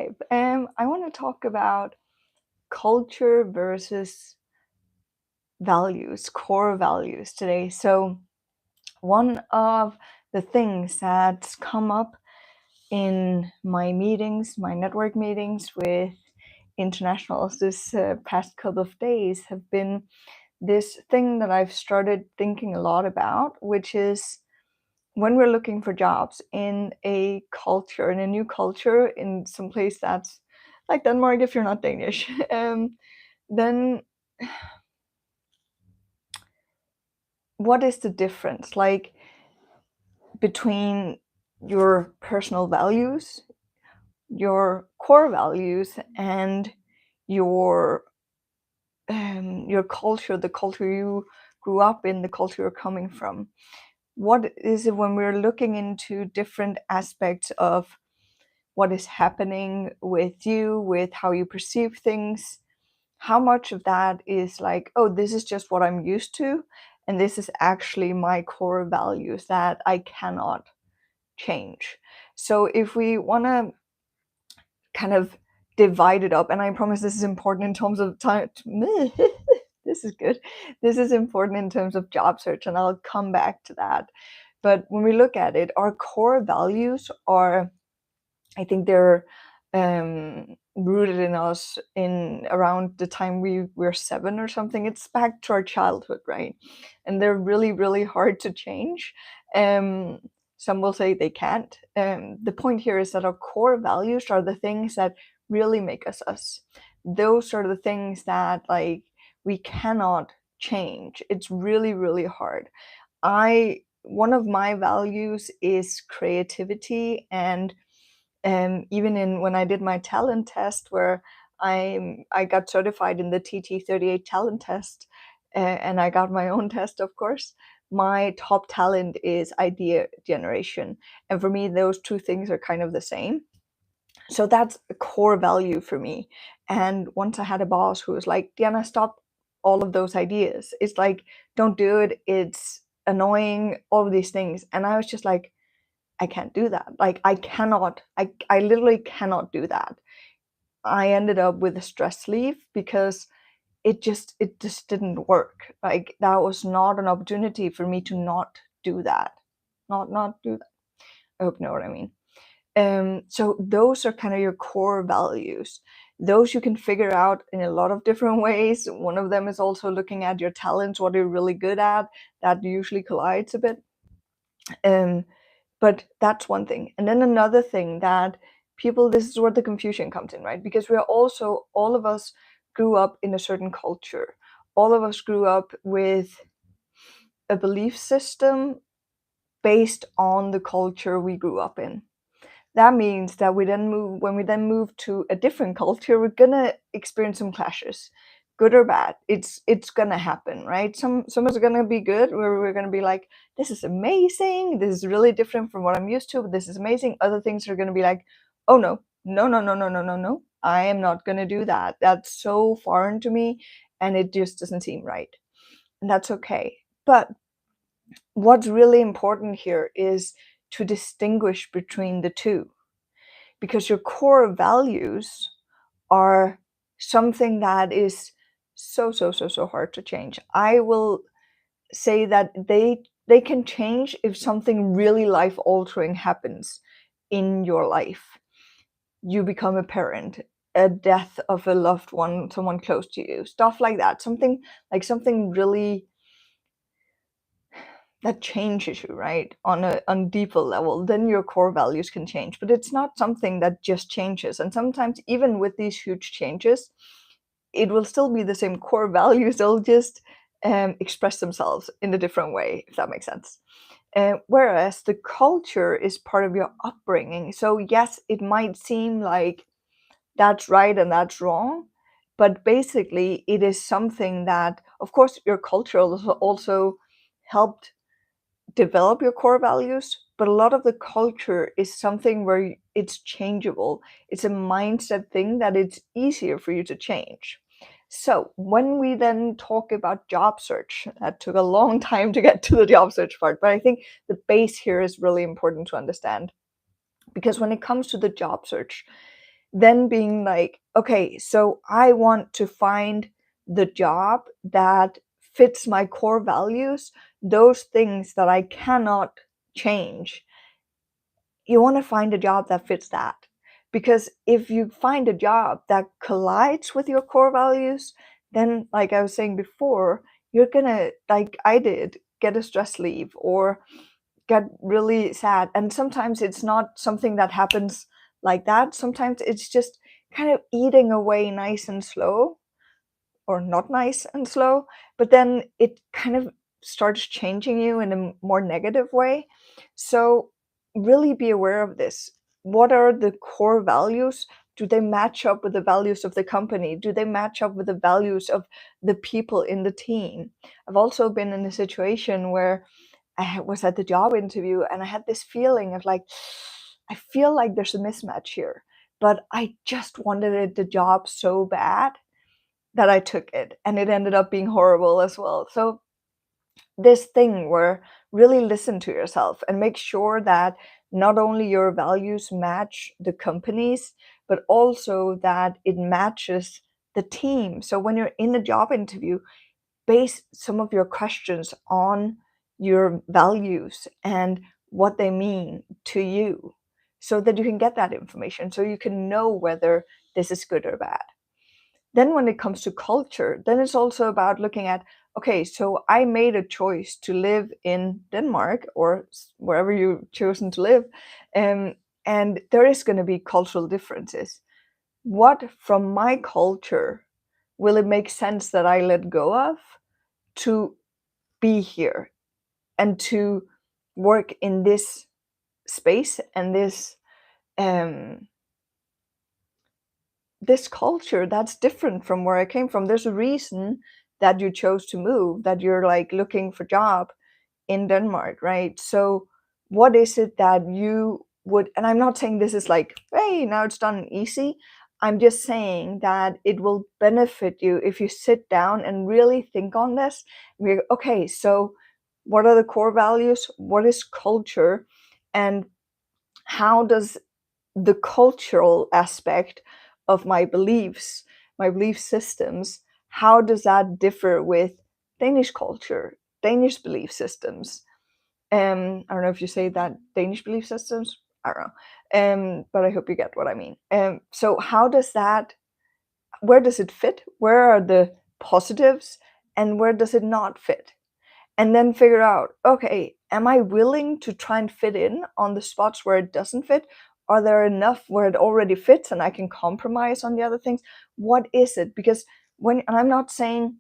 5. I want to talk about culture versus values, core values today. So, one of the things that's come up in my meetings, my network meetings with internationals this past couple of days have been this thing that I've started thinking a lot about, which is when we're looking for jobs in a culture, in a new culture, in some place that's like Denmark, if you're not Danish, then what is the difference like between your personal values, your core values, and your culture, the culture you grew up in, the culture you're coming from? What is it when we're looking into different aspects of what is happening with you, with how you perceive things? How much of that is like, oh, this is just what I'm used to, and this is actually my core values that I cannot change? So if we want to kind of divide it up, and I promise this is important in terms of time. This is good. This is important in terms of job search, and I'll come back to that. But when we look at it, our core values are, I think they're rooted in us in around the time we were 7 or something. It's back to our childhood, right? And they're really, really hard to change. Some will say they can't. The point here is that our core values are the things that really make us us. Those are the things that like we cannot change. It's really, really hard. One of my values is creativity, and even in when I did my talent test, where I got certified in the TT38 talent test, and I got my own test, of course. My top talent is idea generation, and for me, those two things are kind of the same. So that's a core value for me. And once I had a boss who was like, "Diana, stop all of those ideas. It's like, don't do it. It's annoying. All of these things." And I was just like, I can't do that. Like I cannot, I literally cannot do that. I ended up with a stress leave because it just didn't work. Like that was not an opportunity for me to not do that. Not do that. I hope you know what I mean. So those are kind of your core values. Those you can figure out in a lot of different ways. One of them is also looking at your talents, what you're really good at. That usually collides a bit. Um, but that's one thing. And then another thing that people, this is where the confusion comes in, right? Because we're also, all of us grew up in a certain culture. All of us grew up with a belief system based on the culture we grew up in. That means that when we then move to a different culture, we're gonna experience some clashes, good or bad. It's gonna happen, right? Some is gonna be good, where we're gonna be like, this is amazing, this is really different from what I'm used to, but this is amazing. Other things are gonna be like, oh no, no, no, no, no, no, no, no. I am not gonna do that. That's so foreign to me, and it just doesn't seem right. And that's okay. But what's really important here is to distinguish between the two, because your core values are something that is so hard to change. I will say that they can change if something really life altering happens in your life. You become a parent, a death of a loved one, someone close to you, stuff like that. Something really that changes you, right, on a deeper level, then your core values can change. But it's not something that just changes. And sometimes even with these huge changes, it will still be the same core values. They'll just express themselves in a different way, if that makes sense. Whereas the culture is part of your upbringing. So yes, it might seem like that's right and that's wrong, but basically it is something that, of course, your culture also helped develop your core values, but a lot of the culture is something where it's changeable. It's a mindset thing that it's easier for you to change. So when we then talk about job search, that took a long time to get to the job search part, but I think the base here is really important to understand. Because when it comes to the job search, then being like, okay, so I want to find the job that fits my core values, those things that I cannot change. You want to find a job that fits that. Because if you find a job that collides with your core values, then, like I was saying before, you're gonna, like I did, get a stress leave or get really sad. And sometimes it's not something that happens like that. Sometimes it's just kind of eating away nice and slow, or not nice and slow, but then it kind of starts changing you in a more negative way. So really be aware of this. What are the core values? Do they match up with the values of the company? Do they match up with the values of the people in the team? I've also been in a situation where was at the job interview and I had this feeling of like, I feel like there's a mismatch here, but I just wanted the job so bad that I took it, and it ended up being horrible as well. So this thing where really listen to yourself and make sure that not only your values match the company's, but also that it matches the team. So when you're in a job interview, base some of your questions on your values and what they mean to you, so that you can get that information, so you can know whether this is good or bad. Then when it comes to culture, then it's also about looking at, okay, so I made a choice to live in Denmark or wherever you've chosen to live, um, and there is going to be cultural differences. What from my culture will it make sense that I let go of to be here and to work in this space and um, this culture that's different from where I came from? There's a reason that you chose to move, that you're like looking for job in Denmark, right? So what is it that you would, and I'm not saying this is like, hey, now it's done easy. I'm just saying that it will benefit you if you sit down and really think on this. Okay, so what are the core values? What is culture? And how does the cultural aspect of my beliefs, my belief systems, how does that differ with Danish culture, Danish belief systems? I don't know if you say that, Danish belief systems. I don't know, but I hope you get what I mean. So how does that? Where does it fit? Where are the positives, and where does it not fit? And then figure out, okay, am I willing to try and fit in on the spots where it doesn't fit? Are there enough where it already fits and I can compromise on the other things? What is it? Because and I'm not saying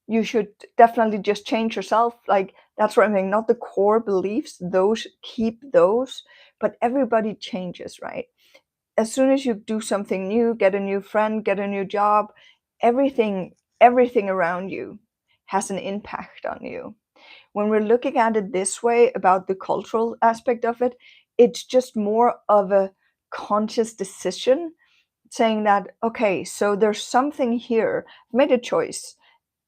you should definitely just change yourself. Like, that's what I'm saying, not the core beliefs, those, keep those, but everybody changes, right? As soon as you do something new, get a new friend, get a new job, everything around you has an impact on you. When we're looking at it this way about the cultural aspect of it, it's just more of a conscious decision, saying that, okay, so there's something here, I've made a choice,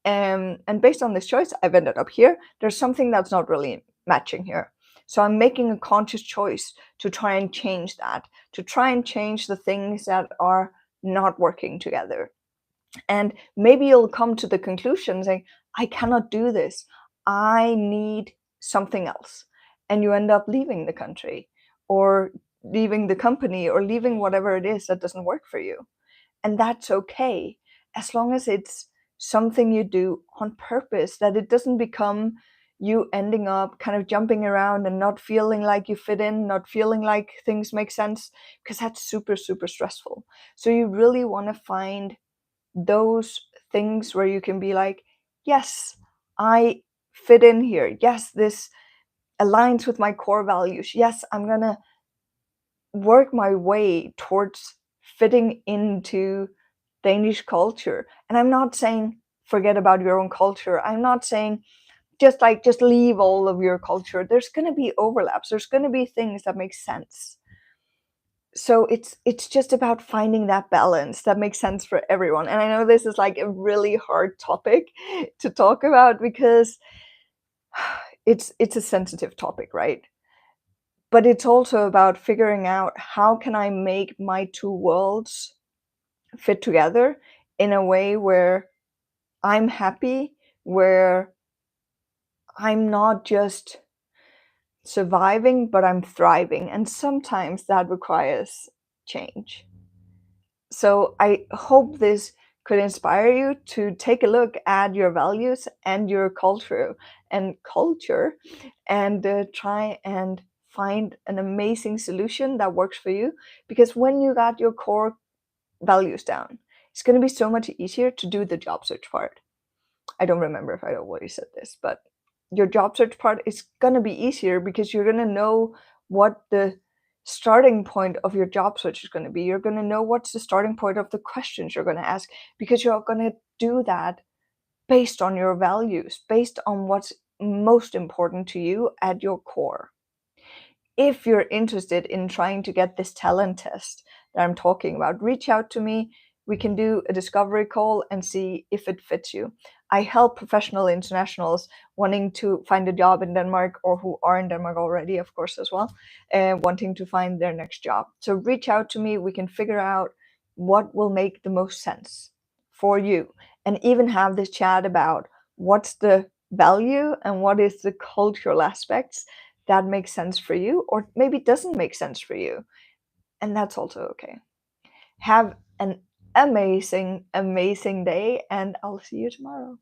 and based on this choice, I've ended up here. There's something that's not really matching here. So I'm making a conscious choice to try and change that, to try and change the things that are not working together. And maybe you'll come to the conclusion saying, I cannot do this. I need something else. And you end up leaving the country or leaving the company or leaving whatever it is that doesn't work for you. And that's okay, as long as it's something you do on purpose, that it doesn't become you ending up kind of jumping around and not feeling like you fit in, not feeling like things make sense, because that's super, super stressful. So you really want to find those things where you can be like, yes, I fit in here. Yes, this aligns with my core values. Yes, I'm going to work my way towards fitting into Danish culture. And I'm not saying forget about your own culture. I'm not saying just leave all of your culture. There's going to be overlaps. There's going to be things that make sense. So it's just about finding that balance that makes sense for everyone. And I know this is like a really hard topic to talk about because it's a sensitive topic, right? But it's also about figuring out how can I make my two worlds fit together in a way where I'm happy, where I'm not just surviving, but I'm thriving. And sometimes that requires change. So I hope this could inspire you to take a look at your values and your culture and try and find an amazing solution that works for you. Because when you got your core values down, it's going to be so much easier to do the job search part. I don't remember if I already said this, but your job search part is going to be easier because you're going to know what the starting point of your job search is going to be. You're going to know what's the starting point of the questions you're going to ask, because you're going to do that based on your values, based on what's most important to you at your core. If you're interested in trying to get this talent test that I'm talking about, reach out to me. We can do a discovery call and see if it fits you. I help professional internationals wanting to find a job in Denmark, or who are in Denmark already, of course, as well, wanting to find their next job. So reach out to me. We can figure out what will make the most sense for you, and even have this chat about what's the value and what is the cultural aspects that makes sense for you, or maybe doesn't make sense for you. And that's also okay. Have an amazing, amazing day, and I'll see you tomorrow.